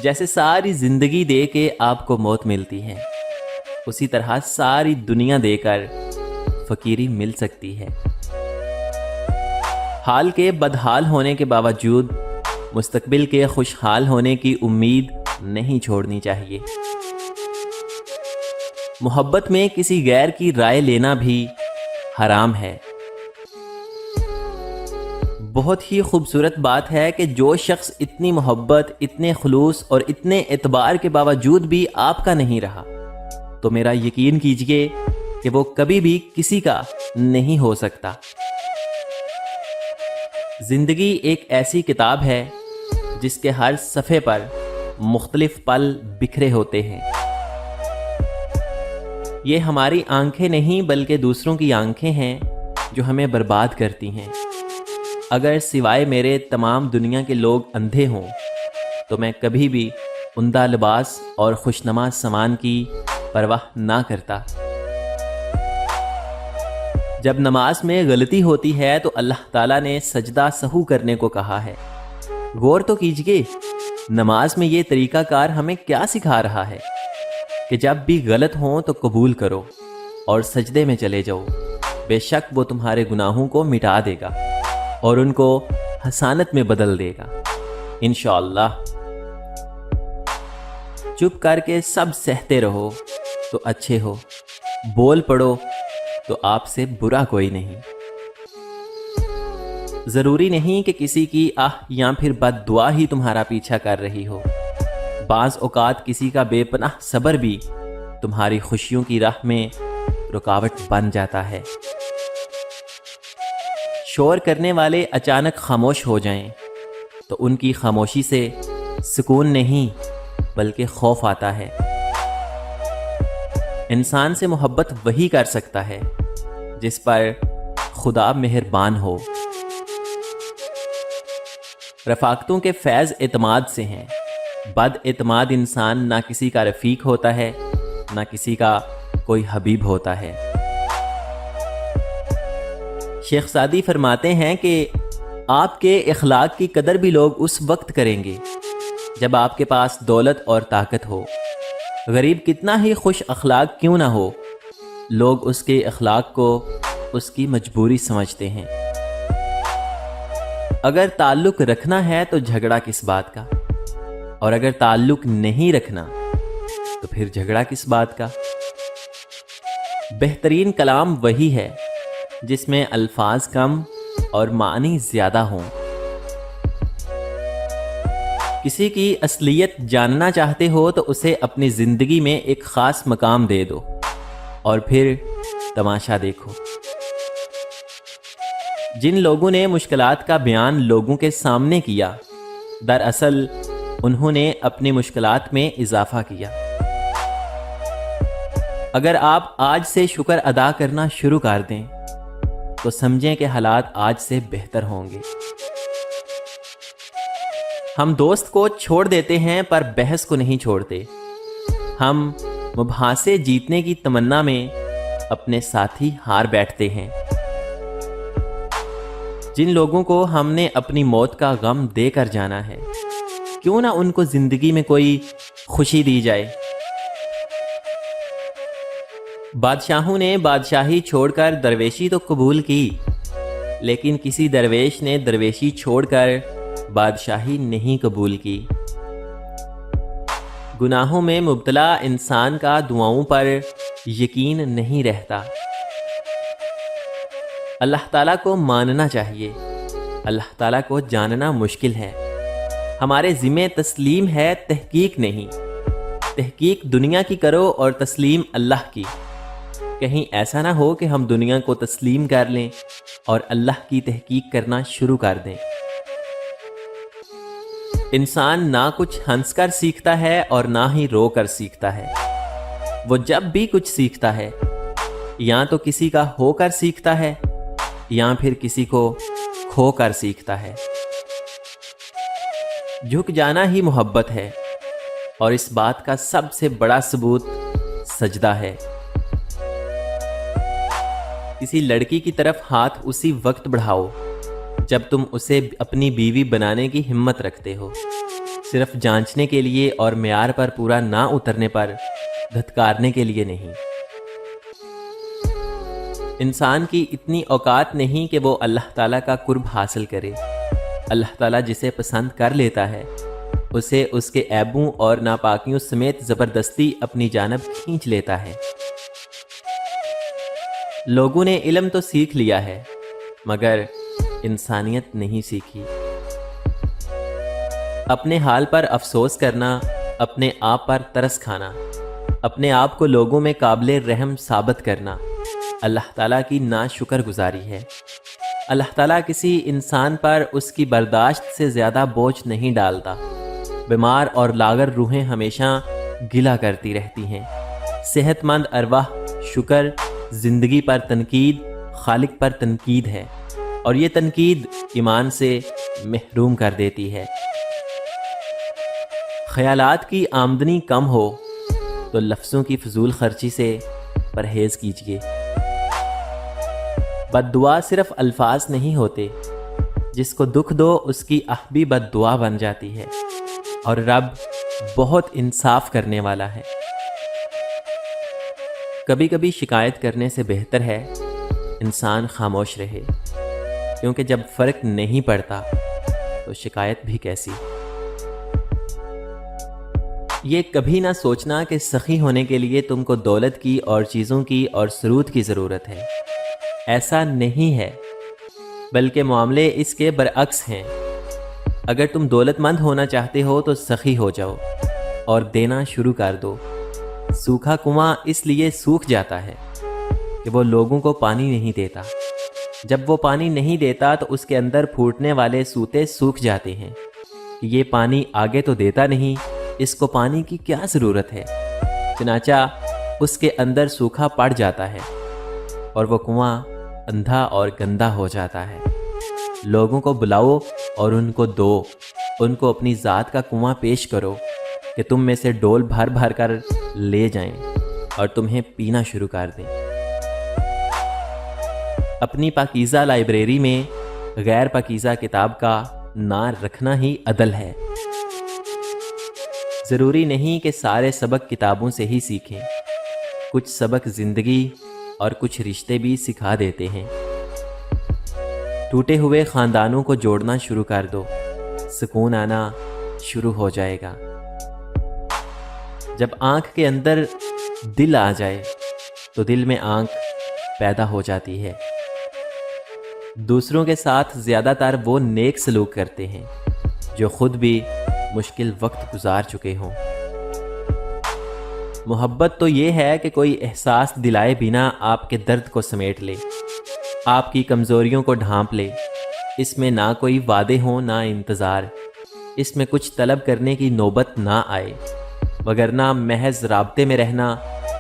جیسے ساری زندگی دے کے آپ کو موت ملتی ہے، اسی طرح ساری دنیا دے کر فقیری مل سکتی ہے۔ حال کے بدحال ہونے کے باوجود مستقبل کے خوشحال ہونے کی امید نہیں چھوڑنی چاہیے۔ محبت میں کسی غیر کی رائے لینا بھی حرام ہے۔ بہت ہی خوبصورت بات ہے کہ جو شخص اتنی محبت، اتنے خلوص اور اتنے اعتبار کے باوجود بھی آپ کا نہیں رہا، تو میرا یقین کیجئے کہ وہ کبھی بھی کسی کا نہیں ہو سکتا۔ زندگی ایک ایسی کتاب ہے جس کے ہر صفحے پر مختلف پل بکھرے ہوتے ہیں۔ یہ ہماری آنکھیں نہیں بلکہ دوسروں کی آنکھیں ہیں جو ہمیں برباد کرتی ہیں۔ اگر سوائے میرے تمام دنیا کے لوگ اندھے ہوں تو میں کبھی بھی عمدہ لباس اور خوشنما سامان کی پرواہ نہ کرتا۔ جب نماز میں غلطی ہوتی ہے تو اللہ تعالیٰ نے سجدہ سہو کرنے کو کہا ہے۔ غور تو کیجئے، نماز میں یہ طریقہ کار ہمیں کیا سکھا رہا ہے کہ جب بھی غلط ہوں تو قبول کرو اور سجدے میں چلے جاؤ، بے شک وہ تمہارے گناہوں کو مٹا دے گا اور ان کو حسنات میں بدل دے گا انشاءاللہ۔ چپ کر کے سب سہتے رہو تو اچھے ہو، بول پڑو تو آپ سے برا کوئی نہیں۔ ضروری نہیں کہ کسی کی آہ یا پھر بد دعا ہی تمہارا پیچھا کر رہی ہو۔ بعض اوقات کسی کا بے پناہ صبر بھی تمہاری خوشیوں کی راہ میں رکاوٹ بن جاتا ہے۔ شور کرنے والے اچانک خاموش ہو جائیں تو ان کی خاموشی سے سکون نہیں بلکہ خوف آتا ہے۔ انسان سے محبت وہی کر سکتا ہے جس پر خدا مہربان ہو۔ رفاقتوں کے فیض اعتماد سے ہیں۔ بد اعتماد انسان نہ کسی کا رفیق ہوتا ہے نہ کسی کا کوئی حبیب ہوتا ہے۔ شیخ سعدی فرماتے ہیں کہ آپ کے اخلاق کی قدر بھی لوگ اس وقت کریں گے جب آپ کے پاس دولت اور طاقت ہو۔ غریب کتنا ہی خوش اخلاق کیوں نہ ہو، لوگ اس کے اخلاق کو اس کی مجبوری سمجھتے ہیں۔ اگر تعلق رکھنا ہے تو جھگڑا کس بات کا، اور اگر تعلق نہیں رکھنا تو پھر جھگڑا کس بات کا۔ بہترین کلام وہی ہے جس میں الفاظ کم اور معنی زیادہ ہوں۔ کسی کی اصلیت جاننا چاہتے ہو تو اسے اپنی زندگی میں ایک خاص مقام دے دو اور پھر تماشا دیکھو۔ جن لوگوں نے مشکلات کا بیان لوگوں کے سامنے کیا، دراصل انہوں نے اپنی مشکلات میں اضافہ کیا۔ اگر آپ آج سے شکر ادا کرنا شروع کر دیں تو سمجھیں کہ حالات آج سے بہتر ہوں گے۔ ہم دوست کو چھوڑ دیتے ہیں پر بحث کو نہیں چھوڑتے۔ ہم مباحثے جیتنے کی تمنا میں اپنے ساتھی ہار بیٹھتے ہیں۔ جن لوگوں کو ہم نے اپنی موت کا غم دے کر جانا ہے، کیوں نہ ان کو زندگی میں کوئی خوشی دی جائے۔ بادشاہوں نے بادشاہی چھوڑ کر درویشی تو قبول کی، لیکن کسی درویش نے درویشی چھوڑ کر بادشاہی نہیں قبول کی۔ گناہوں میں مبتلا انسان کا دعاؤں پر یقین نہیں رہتا۔ اللہ تعالیٰ کو ماننا چاہیے، اللہ تعالیٰ کو جاننا مشکل ہے۔ ہمارے ذمہ تسلیم ہے، تحقیق نہیں۔ تحقیق دنیا کی کرو اور تسلیم اللہ کی۔ کہیں ایسا نہ ہو کہ ہم دنیا کو تسلیم کر لیں اور اللہ کی تحقیق کرنا شروع کر دیں۔ انسان نہ کچھ ہنس کر سیکھتا ہے اور نہ ہی رو کر سیکھتا ہے۔ وہ جب بھی کچھ سیکھتا ہے یا تو کسی کا ہو کر سیکھتا ہے یا پھر کسی کو کھو کر سیکھتا ہے۔ جھک جانا ہی محبت ہے، اور اس بات کا سب سے بڑا ثبوت سجدہ ہے۔ کسی لڑکی کی طرف ہاتھ اسی وقت بڑھاؤ جب تم اسے اپنی بیوی بنانے کی ہمت رکھتے ہو۔ صرف جانچنے کے لیے اور معیار پر پورا نہ اترنے پر دھتکارنے کے لیے نہیں۔ انسان کی اتنی اوقات نہیں کہ وہ اللہ تعالیٰ کا قرب حاصل کرے۔ اللہ تعالیٰ جسے پسند کر لیتا ہے اسے اس کے عیبوں اور ناپاکیوں سمیت زبردستی اپنی جانب کھینچ لیتا ہے۔ لوگوں نے علم تو سیکھ لیا ہے مگر انسانیت نہیں سیکھی۔ اپنے حال پر افسوس کرنا، اپنے آپ پر ترس کھانا، اپنے آپ کو لوگوں میں قابل رحم ثابت کرنا اللہ تعالیٰ کی ناشکر گزاری ہے۔ اللہ تعالیٰ کسی انسان پر اس کی برداشت سے زیادہ بوجھ نہیں ڈالتا۔ بیمار اور لاغر روحیں ہمیشہ گلہ کرتی رہتی ہیں۔ صحت مند ارواح شکر، زندگی پر تنقید خالق پر تنقید ہے، اور یہ تنقید ایمان سے محروم کر دیتی ہے۔ خیالات کی آمدنی کم ہو تو لفظوں کی فضول خرچی سے پرہیز کیجیے۔ بد دعا صرف الفاظ نہیں ہوتے، جس کو دکھ دو اس کی بھی بد دعا بن جاتی ہے، اور رب بہت انصاف کرنے والا ہے۔ کبھی کبھی شکایت کرنے سے بہتر ہے انسان خاموش رہے، کیونکہ جب فرق نہیں پڑتا تو شکایت بھی کیسی۔ یہ کبھی نہ سوچنا کہ سخی ہونے کے لیے تم کو دولت کی اور چیزوں کی اور سرود کی ضرورت ہے۔ ایسا نہیں ہے، بلکہ معاملے اس کے برعکس ہیں۔ اگر تم دولت مند ہونا چاہتے ہو تو سخی ہو جاؤ اور دینا شروع کر دو۔ سوکھا کنواں اس لیے سوکھ جاتا ہے کہ وہ لوگوں کو پانی نہیں دیتا۔ جب وہ پانی نہیں دیتا تو اس کے اندر پھوٹنے والے سوتے سوکھ جاتے ہیں کہ یہ پانی آگے تو دیتا نہیں، اس کو پانی کی کیا ضرورت ہے۔ چنانچہ اس کے اندر سوکھا پڑ جاتا ہے اور وہ کنواں اندھا اور گندا ہو جاتا ہے۔ لوگوں کو بلاؤ اور ان کو دو، ان کو اپنی ذات کا کنواں پیش کرو کہ تم میں سے ڈول بھر بھر کر لے جائیں اور تمہیں پینا شروع کر دیں۔ اپنی پاکیزہ لائبریری میں غیر پاکیزہ کتاب کا نہ رکھنا ہی عدل ہے۔ ضروری نہیں کہ سارے سبق کتابوں سے ہی سیکھیں، کچھ سبق زندگی اور کچھ رشتے بھی سکھا دیتے ہیں۔ ٹوٹے ہوئے خاندانوں کو جوڑنا شروع کر دو، سکون آنا شروع ہو جائے گا۔ جب آنکھ کے اندر دل آ جائے تو دل میں آنکھ پیدا ہو جاتی ہے۔ دوسروں کے ساتھ زیادہ تر وہ نیک سلوک کرتے ہیں جو خود بھی مشکل وقت گزار چکے ہوں۔ محبت تو یہ ہے کہ کوئی احساس دلائے بنا آپ کے درد کو سمیٹ لے، آپ کی کمزوریوں کو ڈھانپ لے۔ اس میں نہ کوئی وعدے ہوں نہ انتظار، اس میں کچھ طلب کرنے کی نوبت نہ آئے، وگرنہ محض رابطے میں رہنا،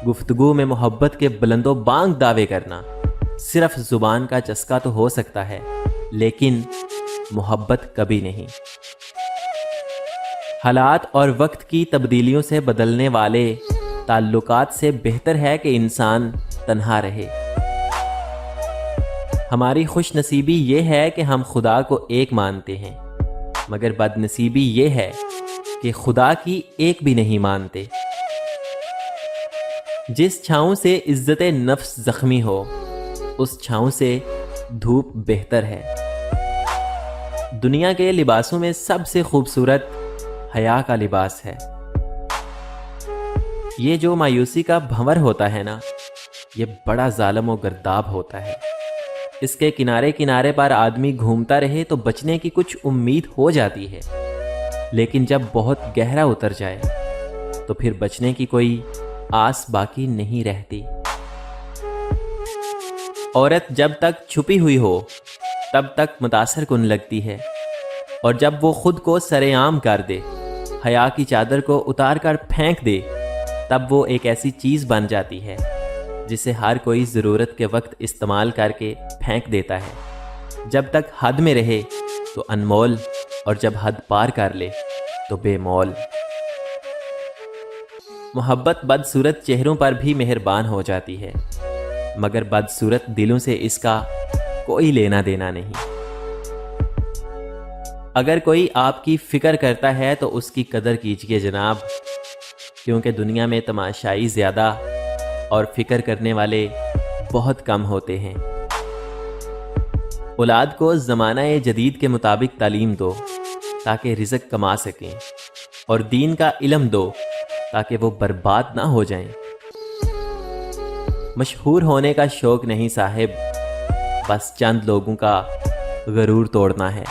گفتگو میں محبت کے بلند و بانگ دعوے کرنا صرف زبان کا چسکا تو ہو سکتا ہے، لیکن محبت کبھی نہیں۔ حالات اور وقت کی تبدیلیوں سے بدلنے والے تعلقات سے بہتر ہے کہ انسان تنہا رہے۔ ہماری خوش نصیبی یہ ہے کہ ہم خدا کو ایک مانتے ہیں، مگر بد نصیبی یہ ہے کہ خدا کی ایک بھی نہیں مانتے۔ جس چھاؤں سے عزت نفس زخمی ہو اس چھاؤں سے دھوپ بہتر ہے۔ دنیا کے لباسوں میں سب سے خوبصورت حیا کا لباس ہے۔ یہ جو مایوسی کا بھنور ہوتا ہے نا، یہ بڑا ظالم و گرداب ہوتا ہے۔ اس کے کنارے کنارے پر آدمی گھومتا رہے تو بچنے کی کچھ امید ہو جاتی ہے، لیکن جب بہت گہرا اتر جائے تو پھر بچنے کی کوئی آس باقی نہیں رہتی۔ عورت جب تک چھپی ہوئی ہو تب تک متاثر کن لگتی ہے، اور جب وہ خود کو سرے عام کر دے، حیا کی چادر کو اتار کر پھینک دے، تب وہ ایک ایسی چیز بن جاتی ہے جسے ہر کوئی ضرورت کے وقت استعمال کر کے پھینک دیتا ہے۔ جب تک حد میں رہے تو انمول، اور جب حد پار کر لے تو بے مول۔ محبت بدصورت چہروں پر بھی مہربان ہو جاتی ہے، مگر بدصورت دلوں سے اس کا کوئی لینا دینا نہیں۔ اگر کوئی آپ کی فکر کرتا ہے تو اس کی قدر کیجیے جناب، کیونکہ دنیا میں تماشائی زیادہ اور فکر کرنے والے بہت کم ہوتے ہیں۔ اولاد کو زمانہ جدید کے مطابق تعلیم دو تاکہ رزق کما سکیں، اور دین کا علم دو تاکہ وہ برباد نہ ہو جائیں۔ مشہور ہونے کا شوق نہیں صاحب، بس چند لوگوں کا غرور توڑنا ہے۔